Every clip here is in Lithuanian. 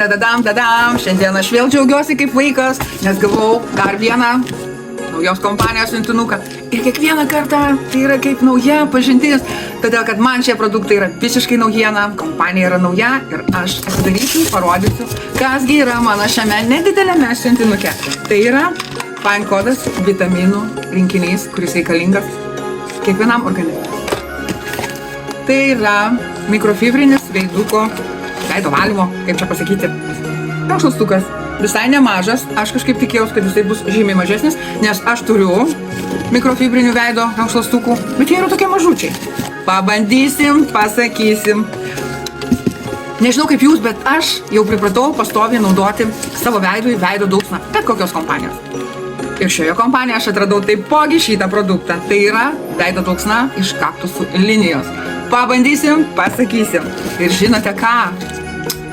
Tadadam, šiandien aš vėl džiaugiuosi kaip vaikas, nes gavau dar vieną naujos kompanijos siuntinuką. Ir kiekvieną kartą tai yra kaip nauja pažintis, todėl kad man šie produktai yra visiškai naujiena, kompanija yra nauja ir aš atidarysiu, parodysiu, kasgi yra mano šiame nedideliame siuntinuke. Tai yra Fine kodas vitaminų rinkinys, kuris reikalingas kiekvienam organizmui. Tai yra mikrofibrinis veiduko veido valymo, kaip čia pasakyti, rankšluostukas. Visai nemažas, aš kažkaip tikėjausi, kad jisai bus žymiai mažesnis, nes aš turiu mikrofibrinių veido rankšluostukų, bet jie yra tokie mažučiai. Pabandysim, pasakysim. Nežinau kaip jūs, bet aš jau pripratau pastoviai naudoti savo veidui veido dulksną, bet kokios kompanijos. Ir šioje kompanijoje aš atradau taipogi šitą produktą. Tai yra veido dulksna iš kaktusų linijos. Pabandysim, pasakysim. Ir žinote ką,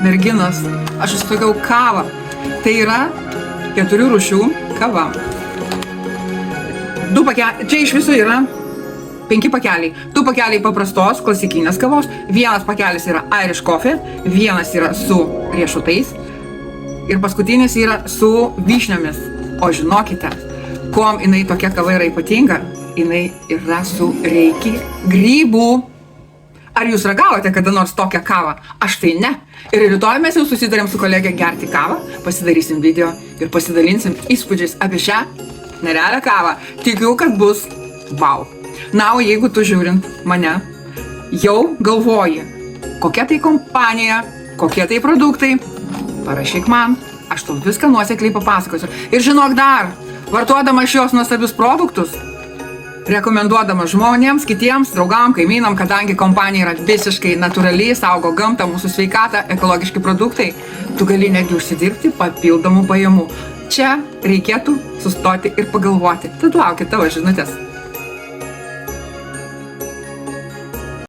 merginos, aš užsakiau kavą. Tai yra 4 rūšių kava. Čia iš viso yra 5 pakeliai. 2 pakeliai paprastos klasikinės kavos, 1 pakelis yra Irish coffee, 1 yra su riešutais ir paskutinis yra su vyšniomis. O žinokite, kuom jinai tokia kava yra ypatinga, jinai yra su reiki grybų. Ar jūs ragavote kada nors tokią kavą? Aš tai ne. Ir rytoj mes jau susitarėm su kolegė gerti kavą, pasidarysim video ir pasidalinsim įspūdžiais apie šią nerealią kavą. Tikiu, kad bus wow. Na, o jeigu tu žiūrint mane, jau galvoji, kokia tai kompanija, kokie tai produktai, parašyk man, aš tau viską nuosekliai papasakosiu. Ir žinok dar, vartodama šios nuostabius produktus, rekomenduodama žmonėms, kitiems, draugam, kaimynam, kadangi kompanija yra visiškai natūraliai, saugo gamtą, mūsų sveikatą, ekologiški produktai, tu gali netgi užsidirbti papildomų pajamų. Čia reikėtų sustoti ir pagalvoti. Tad laukia tavo žinutės.